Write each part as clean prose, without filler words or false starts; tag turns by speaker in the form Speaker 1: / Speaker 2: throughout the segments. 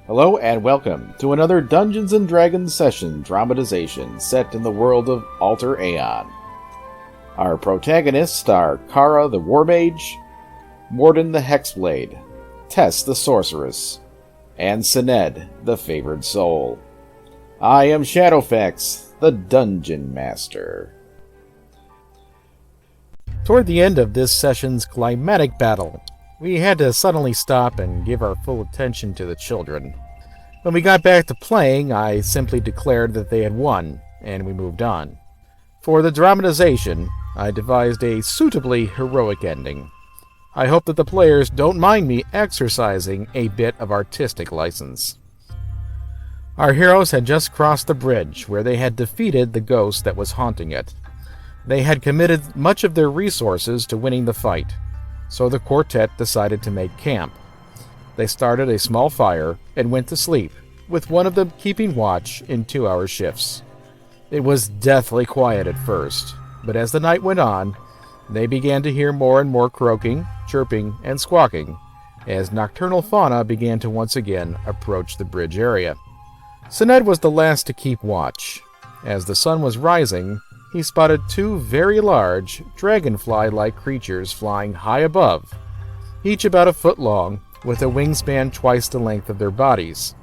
Speaker 1: Hello and welcome to another Dungeons & Dragons session dramatization set in the world of Alter Aeon. Our protagonists are Kara the Warmage, Morden the Hexblade, Tess the Sorceress, and Sened the Favored Soul. I am Shadowfax, the Dungeon Master. Toward the end of this session's climatic battle, we had to suddenly stop and give our full attention to the children. When we got back to playing, I simply declared that they had won, and we moved on. For the dramatization, I devised a suitably heroic ending. I hope that the players don't mind me exercising a bit of artistic license. Our heroes had just crossed the bridge, where they had defeated the ghost that was haunting it. They had committed much of their resources to winning the fight, so the quartet decided to make camp. They started a small fire and went to sleep, with one of them keeping watch in 2-hour shifts. It was deathly quiet at first, but as the night went on, they began to hear more and more croaking, chirping, and squawking, as nocturnal fauna began to once again approach the bridge area. Sened was the last to keep watch. As the sun was rising, he spotted 2 very large, dragonfly-like creatures flying high above, each about a foot long, with a wingspan twice the length of their bodies.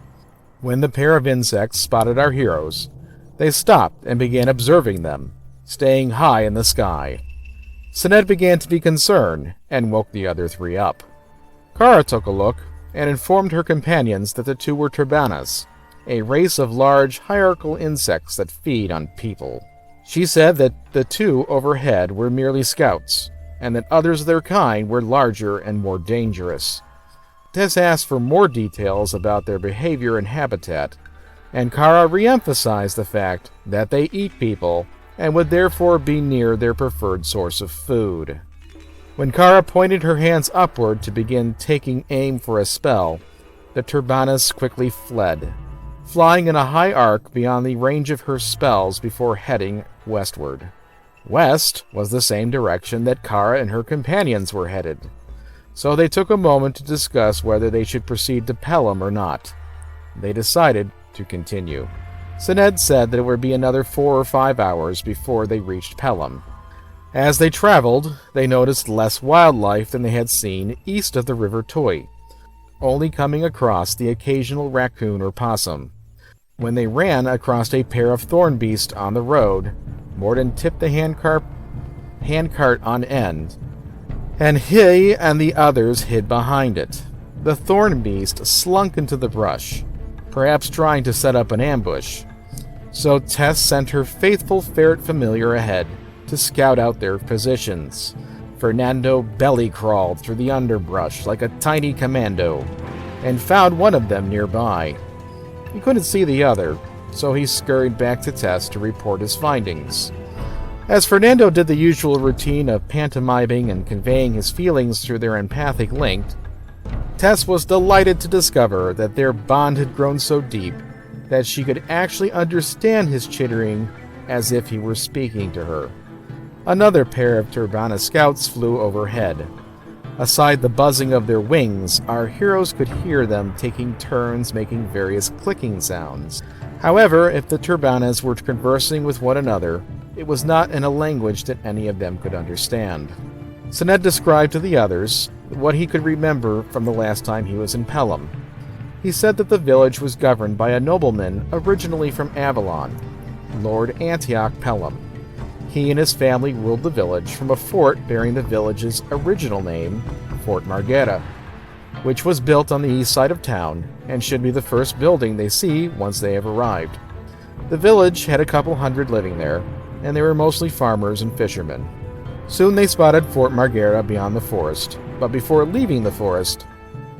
Speaker 1: When the pair of insects spotted our heroes, they stopped and began observing them, staying high in the sky. Sened began to be concerned and woke the other 3 up. Kara took a look and informed her companions that the 2 were turbanas, a race of large, hierarchical insects that feed on people. She said that the 2 overhead were merely scouts, and that others of their kind were larger and more dangerous. Tess asked for more details about their behavior and habitat, and Kara re-emphasized the fact that they eat people and would therefore be near their preferred source of food. When Kara pointed her hands upward to begin taking aim for a spell, the turbanas quickly fled, flying in a high arc beyond the range of her spells before heading westward. West was the same direction that Kara and her companions were headed, so they took a moment to discuss whether they should proceed to Pelham or not. They decided to continue. Sened said that it would be another 4 or 5 hours before they reached Pelham. As they traveled, they noticed less wildlife than they had seen east of the River Toy, only coming across the occasional raccoon or possum. When they ran across a pair of thorn beasts on the road, Morden tipped the handcart on end, and he and the others hid behind it. The thorn beast slunk into the brush, perhaps trying to set up an ambush, so Tess sent her faithful ferret familiar ahead to scout out their positions. Fernando belly-crawled through the underbrush like a tiny commando, and found one of them nearby. He couldn't see the other, so he scurried back to Tess to report his findings. As Fernando did the usual routine of pantomiming and conveying his feelings through their empathic link, Tess was delighted to discover that their bond had grown so deep that she could actually understand his chittering as if he were speaking to her. Another pair of Turbana scouts flew overhead. Aside the buzzing of their wings, our heroes could hear them taking turns making various clicking sounds. However, if the Turbanas were conversing with one another, it was not in a language that any of them could understand. Sened described to the others what he could remember from the last time he was in Pelham. He said that the village was governed by a nobleman originally from Avalon, Lord Antioch Pelham. He and his family ruled the village from a fort bearing the village's original name, Fort Margera, which was built on the east side of town and should be the first building they see once they have arrived. The village had a couple hundred living there, and they were mostly farmers and fishermen. Soon they spotted Fort Margera beyond the forest, but before leaving the forest,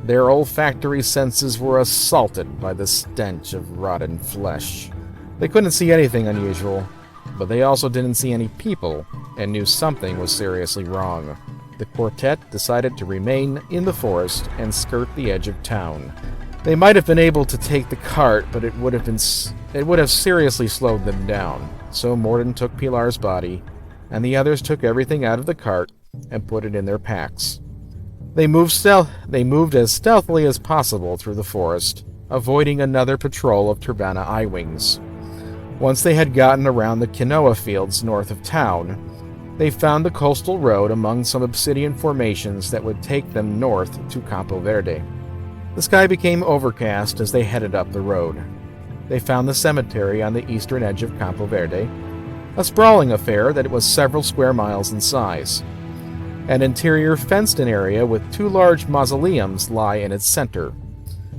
Speaker 1: their olfactory senses were assaulted by the stench of rotten flesh. They couldn't see anything unusual, but they also didn't see any people and knew something was seriously wrong. The quartet decided to remain in the forest and skirt the edge of town. They might have been able to take the cart, but it would have seriously slowed them down. So Morden took Pilar's body, and the others took everything out of the cart and put it in their packs. They moved as stealthily as possible through the forest, avoiding another patrol of Turbana Eye-Wings. Once they had gotten around the quinoa fields north of town, they found the coastal road among some obsidian formations that would take them north to Campo Verde. The sky became overcast as they headed up the road. They found the cemetery on the eastern edge of Campo Verde, a sprawling affair that was several square miles in size. An interior fenced-in area with 2 large mausoleums lie in its center.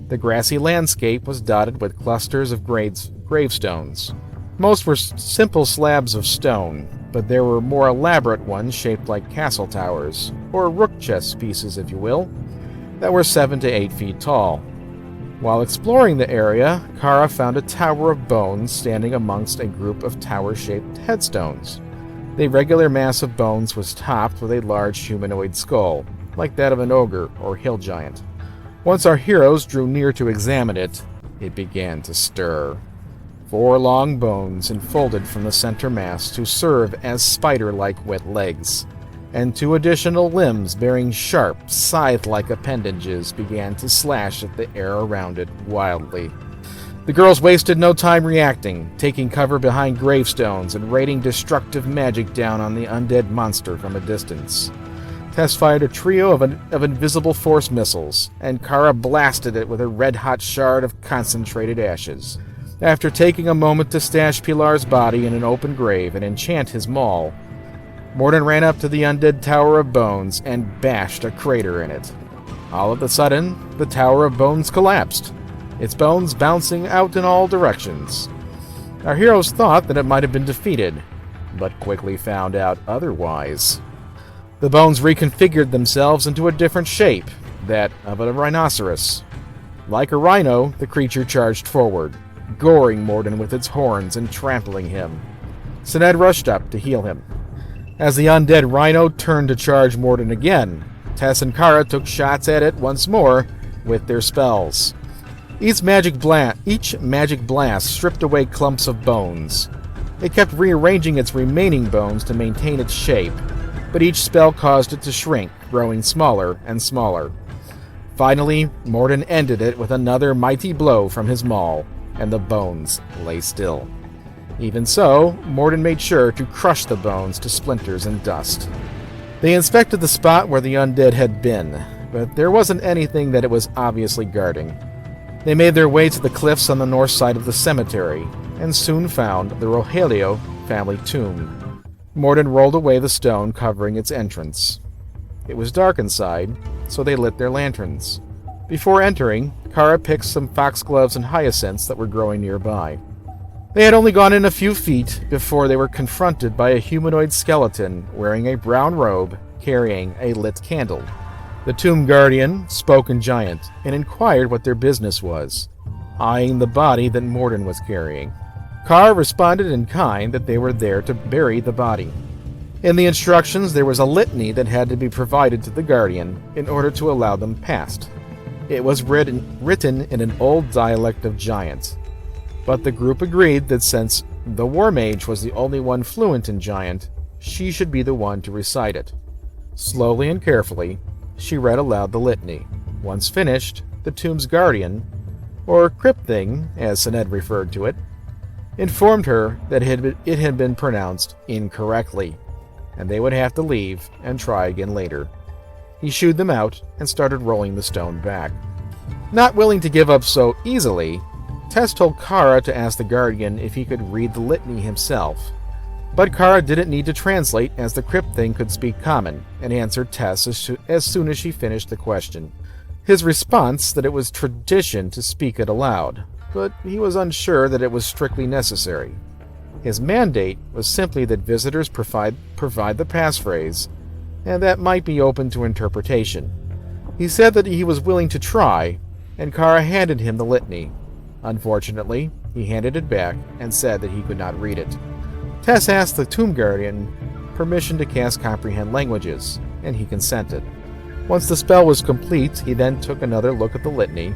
Speaker 1: The grassy landscape was dotted with clusters of gravestones. Most were simple slabs of stone, but there were more elaborate ones shaped like castle towers, or rook chess pieces if you will, that were 7 to 8 feet tall. While exploring the area, Kara found a tower of bones standing amongst a group of tower-shaped headstones. The irregular mass of bones was topped with a large humanoid skull, like that of an ogre or hill giant. Once our heroes drew near to examine it, it began to stir. 4 long bones unfolded from the center mass to serve as spider-like wet legs, and 2 additional limbs bearing sharp, scythe-like appendages began to slash at the air around it wildly. The girls wasted no time reacting, taking cover behind gravestones and raining destructive magic down on the undead monster from a distance. Tess fired a trio of invisible force missiles, and Kara blasted it with a red-hot shard of concentrated ashes. After taking a moment to stash Pilar's body in an open grave and enchant his maul, Morden ran up to the undead Tower of Bones and bashed a crater in it. All of a sudden, the Tower of Bones collapsed, its bones bouncing out in all directions. Our heroes thought that it might have been defeated, but quickly found out otherwise. The bones reconfigured themselves into a different shape, that of a rhinoceros. Like a rhino, the creature charged forward, goring Morden with its horns and trampling him. Sinead rushed up to heal him. As the undead rhino turned to charge Morden again, Tess and Kara took shots at it once more with their spells. Each magic blast stripped away clumps of bones. It kept rearranging its remaining bones to maintain its shape, but each spell caused it to shrink, growing smaller and smaller. Finally, Morden ended it with another mighty blow from his maul, and the bones lay still. Even so, Morden made sure to crush the bones to splinters and dust. They inspected the spot where the undead had been, but there wasn't anything that it was obviously guarding. They made their way to the cliffs on the north side of the cemetery, and soon found the Rogelio family tomb. Morden rolled away the stone covering its entrance. It was dark inside, so they lit their lanterns. Before entering, Kara picked some foxgloves and hyacinths that were growing nearby. They had only gone in a few feet before they were confronted by a humanoid skeleton wearing a brown robe, carrying a lit candle. The tomb guardian spoke in giant and inquired what their business was, eyeing the body that Morden was carrying. Kara responded in kind that they were there to bury the body. In the instructions, there was a litany that had to be provided to the guardian in order to allow them past. It was written in an old dialect of giant, but the group agreed that since the War Mage was the only one fluent in giant, she should be the one to recite it. Slowly and carefully, she read aloud the litany. Once finished, the tomb's guardian, or crypt thing, as Sinead referred to it, informed her that it had been pronounced incorrectly, and they would have to leave and try again later. He shooed them out and started rolling the stone back. Not willing to give up so easily, Tess told Kara to ask the guardian if he could read the litany himself. But Kara didn't need to translate, as the crypt thing could speak common, and answered Tess as soon as she finished the question. His response that it was tradition to speak it aloud, but he was unsure that it was strictly necessary. His mandate was simply that visitors provide the passphrase, and that might be open to interpretation. He said that he was willing to try, and Kara handed him the litany. Unfortunately, he handed it back and said that he could not read it. Tess asked the tomb guardian permission to cast Comprehend Languages, and he consented. Once the spell was complete, he then took another look at the litany,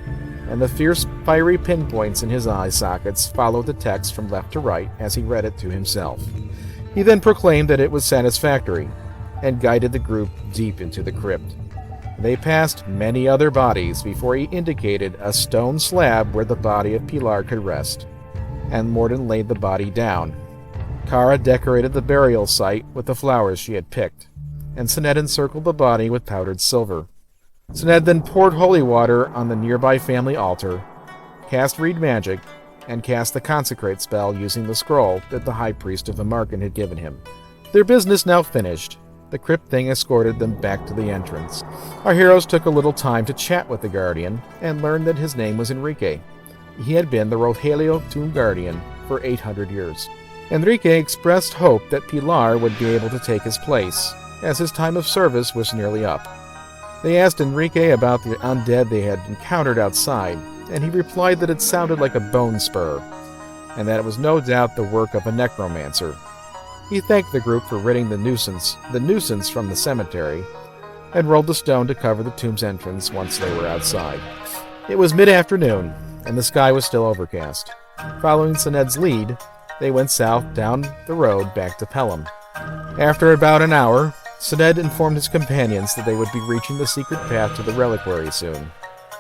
Speaker 1: and the fierce, fiery pinpoints in his eye sockets followed the text from left to right as he read it to himself. He then proclaimed that it was satisfactory, and guided the group deep into the crypt. They passed many other bodies before he indicated a stone slab where the body of Pilar could rest, and Morden laid the body down. Kara decorated the burial site with the flowers she had picked, and Sinead encircled the body with powdered silver. Sinead then poured holy water on the nearby family altar, cast reed magic, and cast the consecrate spell using the scroll that the high priest of Amarkin had given him. Their business now finished, the crypt thing escorted them back to the entrance. Our heroes took a little time to chat with the Guardian and learned that his name was Enrique. He had been the Rogelio Tomb Guardian for 800 years. Enrique expressed hope that Pilar would be able to take his place, as his time of service was nearly up. They asked Enrique about the undead they had encountered outside, and he replied that it sounded like a bone spur, and that it was no doubt the work of a necromancer. He thanked the group for ridding the nuisance from the cemetery, and rolled the stone to cover the tomb's entrance once they were outside. It was mid-afternoon, and the sky was still overcast. Following Sinead's lead, they went south down the road back to Pelham. After about an hour, Sinead informed his companions that they would be reaching the secret path to the reliquary soon.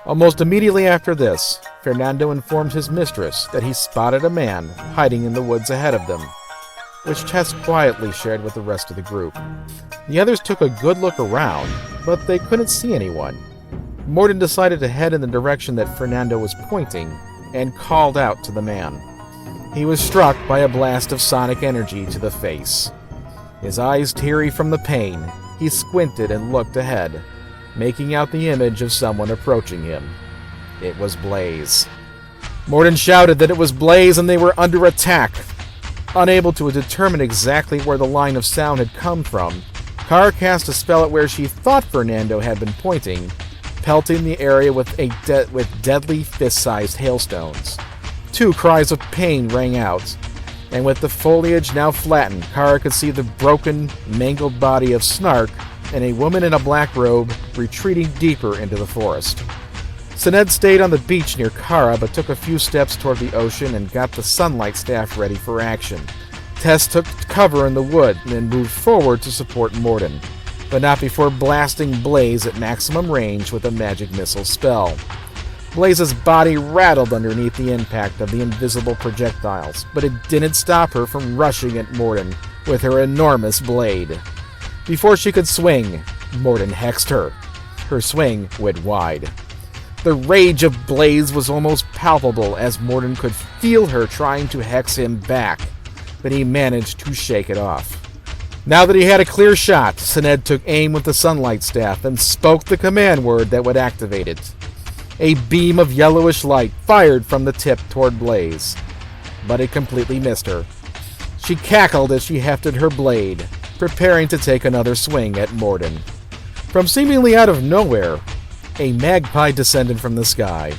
Speaker 1: Almost immediately after this, Fernando informed his mistress that he spotted a man hiding in the woods ahead of them, which Tess quietly shared with the rest of the group. The others took a good look around, but they couldn't see anyone. Morden decided to head in the direction that Fernando was pointing and called out to the man. He was struck by a blast of sonic energy to the face. His eyes teary from the pain, he squinted and looked ahead, making out the image of someone approaching him. It was Blaze. Morden shouted that it was Blaze and they were under attack. Unable to determine exactly where the line of sound had come from, Kara cast a spell at where she thought Fernando had been pointing, pelting the area with deadly fist-sized hailstones. 2 cries of pain rang out, and with the foliage now flattened, Kara could see the broken, mangled body of Snark and a woman in a black robe retreating deeper into the forest. Sinead stayed on the beach near Kara, but took a few steps toward the ocean and got the sunlight staff ready for action. Tess took cover in the wood and then moved forward to support Morden, but not before blasting Blaze at maximum range with a magic missile spell. Blaze's body rattled underneath the impact of the invisible projectiles, but it didn't stop her from rushing at Morden with her enormous blade. Before she could swing, Morden hexed her. Her swing went wide. The rage of Blaze was almost palpable as Morden could feel her trying to hex him back, but he managed to shake it off. Now that he had a clear shot, Sinead took aim with the sunlight staff and spoke the command word that would activate it. A beam of yellowish light fired from the tip toward Blaze, but it completely missed her. She cackled as she hefted her blade, preparing to take another swing at Morden. From seemingly out of nowhere, a magpie descended from the sky.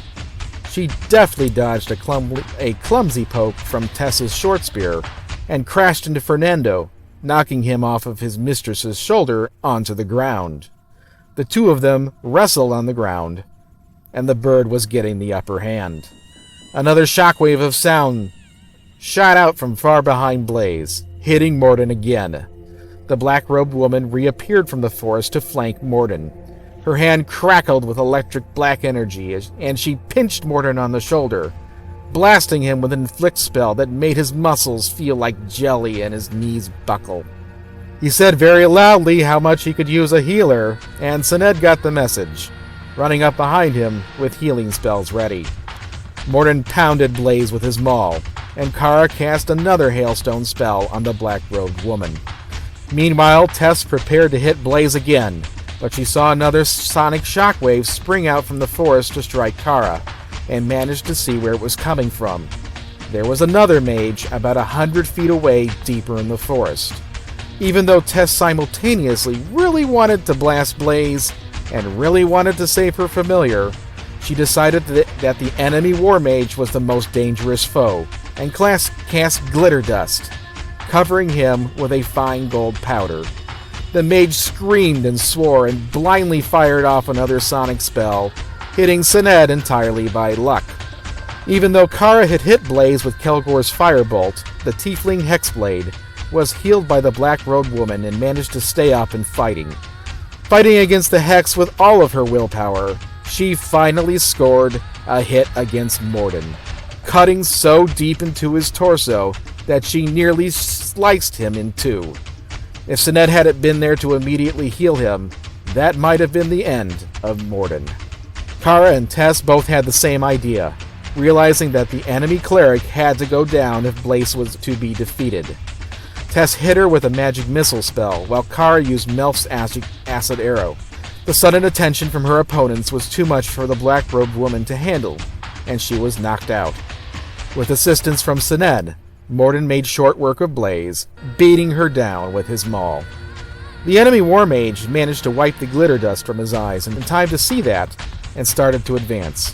Speaker 1: She deftly dodged a clumsy poke from Tess's short spear and crashed into Fernando, knocking him off of his mistress's shoulder onto the ground. The 2 of them wrestled on the ground, and the bird was getting the upper hand. Another shockwave of sound shot out from far behind Blaze, hitting Morden again. The black-robed woman reappeared from the forest to flank Morden. Her hand crackled with electric black energy, and she pinched Morden on the shoulder, blasting him with an inflict spell that made his muscles feel like jelly and his knees buckle. He said very loudly how much he could use a healer, and Sinead got the message, running up behind him with healing spells ready. Morden pounded Blaze with his maul, and Kara cast another hailstone spell on the black-robed woman. Meanwhile, Tess prepared to hit Blaze again, but she saw another sonic shockwave spring out from the forest to strike Kara, and managed to see where it was coming from. There was another mage about 100 feet away deeper in the forest. Even though Tess simultaneously really wanted to blast Blaze and really wanted to save her familiar, she decided that the enemy war mage was the most dangerous foe, and cast glitter dust, covering him with a fine gold powder. The mage screamed and swore and blindly fired off another sonic spell, hitting Sinead entirely by luck. Even though Kara had hit Blaze with Kelgor's firebolt, the tiefling hexblade was healed by the black-robed woman and managed to stay up and fighting. Fighting against the Hex with all of her willpower, she finally scored a hit against Morden, cutting so deep into his torso that she nearly sliced him in two. If Sinead hadn't been there to immediately heal him, that might have been the end of Morden. Kara and Tess both had the same idea, realizing that the enemy cleric had to go down if Blaze was to be defeated. Tess hit her with a magic missile spell, while Kara used Melf's acid arrow. The sudden attention from her opponents was too much for the black-robed woman to handle, and she was knocked out. With assistance from Sinead, Morden made short work of Blaze, beating her down with his maul. The enemy war mage managed to wipe the glitter dust from his eyes in time to see that, and started to advance.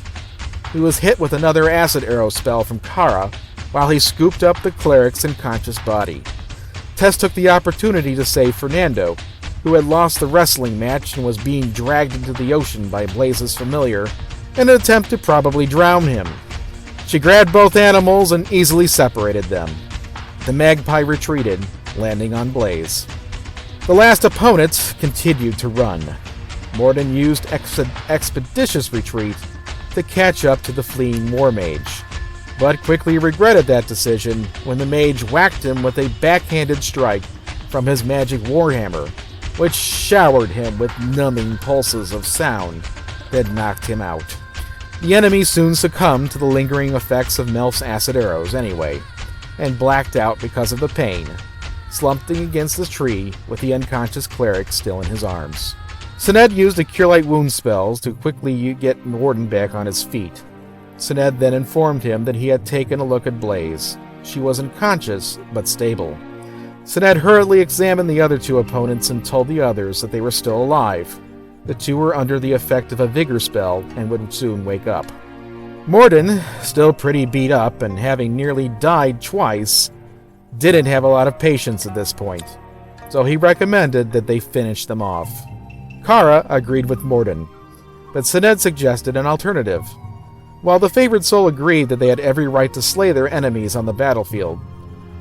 Speaker 1: He was hit with another acid arrow spell from Kara, while he scooped up the cleric's unconscious body. Tess took the opportunity to save Fernando, who had lost the wrestling match and was being dragged into the ocean by Blaze's familiar in an attempt to probably drown him. She grabbed both animals and easily separated them. The magpie retreated, landing on Blaze. The last opponent continued to run. Morden used expeditious retreat to catch up to the fleeing war mage, but quickly regretted that decision when the mage whacked him with a backhanded strike from his magic warhammer, which showered him with numbing pulses of sound that knocked him out. The enemy soon succumbed to the lingering effects of Melf's acid arrows anyway, and blacked out because of the pain, slumping against the tree with the unconscious cleric still in his arms. Sinead used the Cure Light Wound spells to quickly get Morden back on his feet. Sinead then informed him that he had taken a look at Blaze. She was unconscious, but stable. Sinead hurriedly examined the other two opponents and told the others that they were still alive. The two were under the effect of a vigor spell and would soon wake up. Morden, still pretty beat up and having nearly died twice, didn't have a lot of patience at this point, so he recommended that they finish them off. Kara agreed with Morden, but Sinead suggested an alternative. While the favored soul agreed that they had every right to slay their enemies on the battlefield,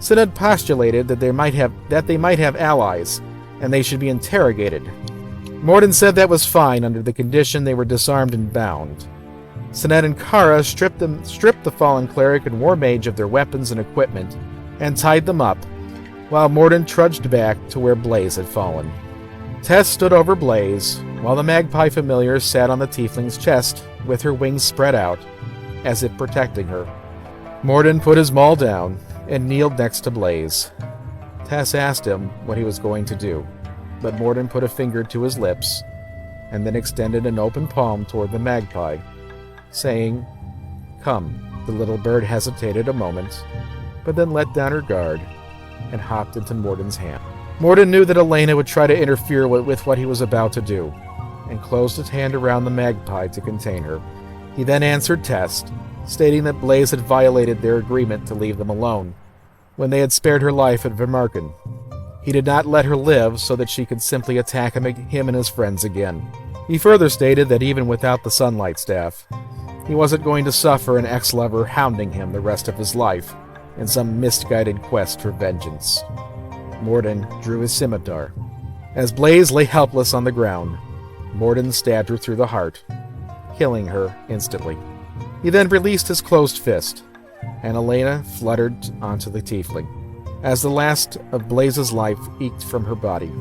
Speaker 1: Sinead postulated that they might have allies, and they should be interrogated. Morden said that was fine under the condition they were disarmed and bound. Sinead and Kara stripped the fallen cleric and war mage of their weapons and equipment, and tied them up, while Morden trudged back to where Blaze had fallen. Tess stood over Blaze, while the magpie familiar sat on the tiefling's chest with her wings spread out, as if protecting her. Morden put his maul down and kneeled next to Blaze. Tess asked him what he was going to do, but Morden put a finger to his lips and then extended an open palm toward the magpie, saying, "Come." The little bird hesitated a moment, but then let down her guard and hopped into Morden's hand. Morden knew that Elena would try to interfere with what he was about to do, and closed his hand around the magpie to contain her. He then answered Tess, stating that Blaze had violated their agreement to leave them alone, when they had spared her life at Vermarken. He did not let her live so that she could simply attack him and his friends again. He further stated that even without the Sunlight Staff, he wasn't going to suffer an ex-lover hounding him the rest of his life in some misguided quest for vengeance. Morden drew his scimitar. As Blaze lay helpless on the ground, Morden stabbed her through the heart, killing her instantly. He then released his closed fist, and Elena fluttered onto the tiefling. As the last of Blaze's life eked from her body,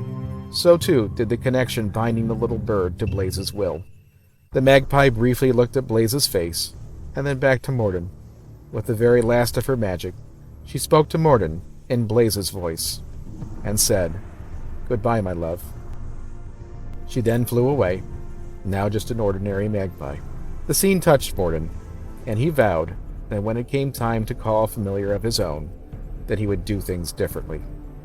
Speaker 1: so too did the connection binding the little bird to Blaze's will. The magpie briefly looked at Blaze's face, and then back to Morden. With the very last of her magic, she spoke to Morden in Blaze's voice, and said, "Goodbye, my love." She then flew away, now just an ordinary magpie. The scene touched Morden, and he vowed that when it came time to call a familiar of his own, that he would do things differently.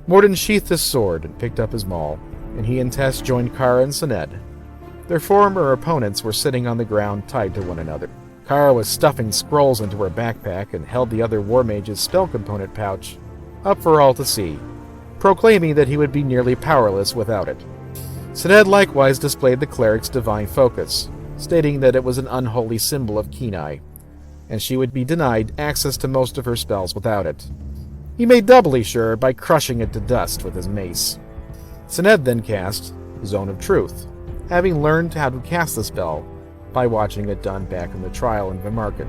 Speaker 1: Morden sheathed his sword and picked up his maul, and he and Tess joined Kara and Sinead. Their former opponents were sitting on the ground tied to one another. Kara was stuffing scrolls into her backpack and held the other war mage's spell component pouch up for all to see, proclaiming that he would be nearly powerless without it. Sinead likewise displayed the cleric's divine focus, stating that it was an unholy symbol of Kenai, and she would be denied access to most of her spells without it. He made doubly sure by crushing it to dust with his mace. Sinead then cast Zone of Truth, having learned how to cast the spell by watching it done back in the trial in Vimarken.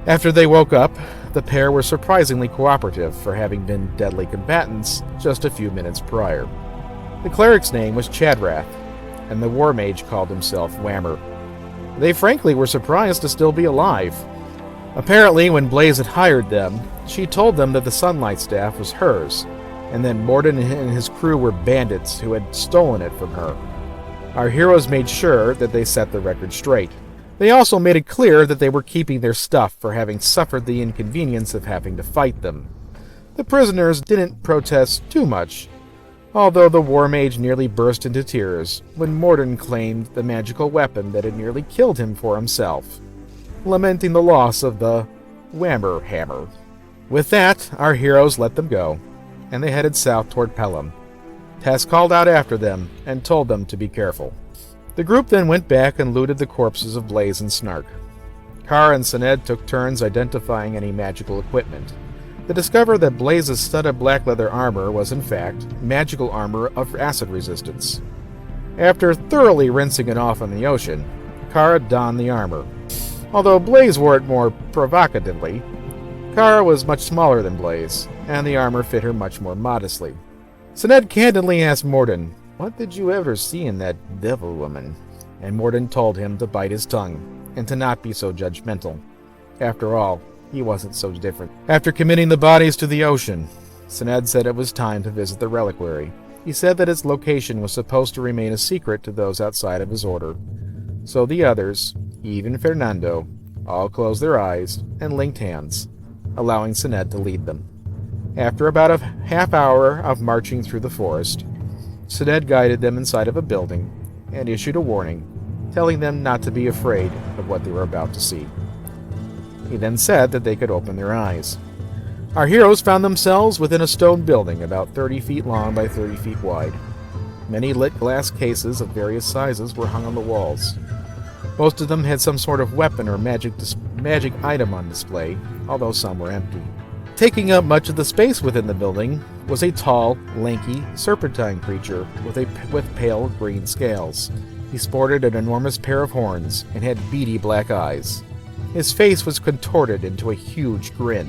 Speaker 1: After they woke up, the pair were surprisingly cooperative for having been deadly combatants just a few minutes prior. The cleric's name was Chadrath, and the war mage called himself Whammer. They frankly were surprised to still be alive. Apparently, when Blaze had hired them, she told them that the Sunlight Staff was hers, and that Morden and his crew were bandits who had stolen it from her. Our heroes made sure that they set the record straight. They also made it clear that they were keeping their stuff for having suffered the inconvenience of having to fight them. The prisoners didn't protest too much, although the war mage nearly burst into tears when Morden claimed the magical weapon that had nearly killed him for himself, lamenting the loss of the Whammer hammer. With that, our heroes let them go, and they headed south toward Pelham. Tess called out after them and told them to be careful. The group then went back and looted the corpses of Blaze and Snark. Kara and Sened took turns identifying any magical equipment. They discovered that Blaze's studded black leather armor was in fact magical armor of acid resistance. After thoroughly rinsing it off in the ocean, Kara donned the armor. Although Blaze wore it more provocatively, Kara was much smaller than Blaze, and the armor fit her much more modestly. Sened candidly asked Morden, "What did you ever see in that devil woman?" And Morden told him to bite his tongue, and to not be so judgmental. After all, he wasn't so different. After committing the bodies to the ocean, Sened said it was time to visit the reliquary. He said that its location was supposed to remain a secret to those outside of his order. So the others, even Fernando, all closed their eyes and linked hands, allowing Sened to lead them. After about a half hour of marching through the forest, Sened guided them inside of a building and issued a warning, telling them not to be afraid of what they were about to see. He then said that they could open their eyes. Our heroes found themselves within a stone building about 30 feet long by 30 feet wide. Many lit glass cases of various sizes were hung on the walls. Most of them had some sort of weapon or magic item on display, although some were empty. Taking up much of the space within the building was a tall, lanky, serpentine creature with pale green scales. He sported an enormous pair of horns and had beady black eyes. His face was contorted into a huge grin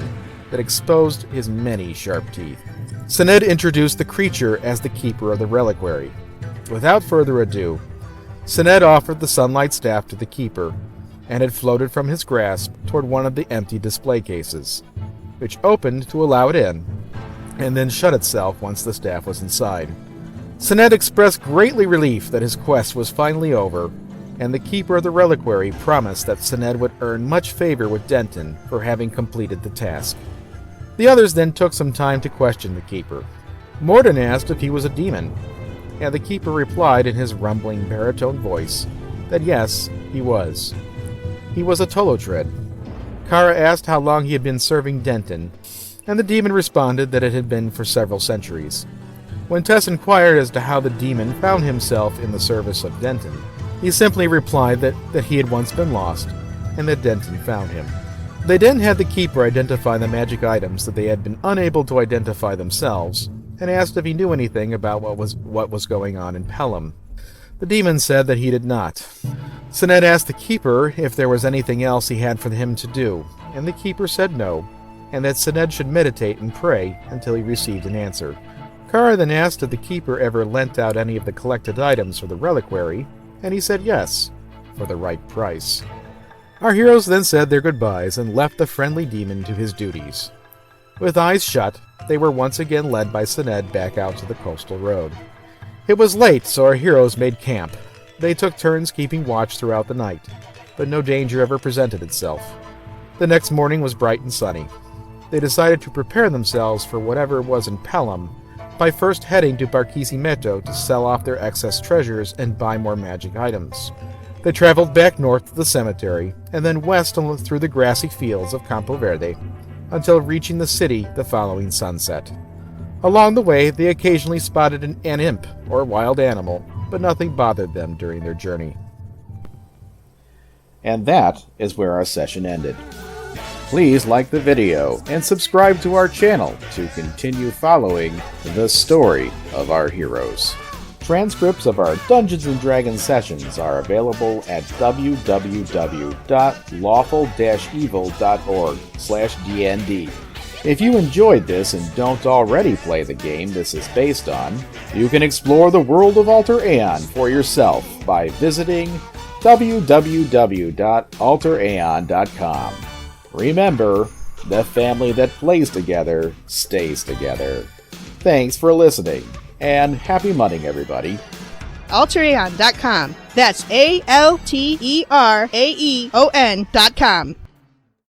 Speaker 1: that exposed his many sharp teeth. Sened introduced the creature as the keeper of the reliquary. Without further ado, Sened offered the Sunlight Staff to the keeper, and it floated from his grasp toward one of the empty display cases, which opened to allow it in, and then shut itself once the staff was inside. Sened expressed greatly relief that his quest was finally over, and the keeper of the reliquary promised that Sened would earn much favor with Denton for having completed the task. The others then took some time to question the keeper. Morden asked if he was a demon, and the keeper replied in his rumbling baritone voice that yes, he was. He was a Tolotred. Kara asked how long he had been serving Denton, and the demon responded that it had been for several centuries. When Tess inquired as to how the demon found himself in the service of Denton, he simply replied that he had once been lost, and that Denton found him. They then had the keeper identify the magic items that they had been unable to identify themselves, and asked if he knew anything about what was going on in Pelham. The demon said that he did not. Sened asked the keeper if there was anything else he had for him to do, and the keeper said no, and that Sened should meditate and pray until he received an answer. Kara then asked if the keeper ever lent out any of the collected items for the reliquary, and he said yes, for the right price. Our heroes then said their goodbyes and left the friendly demon to his duties. With eyes shut, they were once again led by Sened back out to the coastal road. It was late, so our heroes made camp. They took turns keeping watch throughout the night, but no danger ever presented itself. The next morning was bright and sunny. They decided to prepare themselves for whatever was in Pelham by first heading to Barquisimeto to sell off their excess treasures and buy more magic items. They traveled back north to the cemetery, and then west through the grassy fields of Campo Verde, until reaching the city the following sunset. Along the way, they occasionally spotted an imp or wild animal, but nothing bothered them during their journey.
Speaker 2: And that is where our session ended. Please like the video and subscribe to our channel to continue following the story of our heroes. Transcripts of our Dungeons & Dragons sessions are available at www.lawful-evil.org/DND. If you enjoyed this and don't already play the game this is based on, you can explore the world of Alter Aeon for yourself by visiting www.alteraeon.com. Remember, the family that plays together stays together. Thanks for listening, and happy mudding, everybody.
Speaker 3: Alteraeon.com. That's ALTERAEON.com.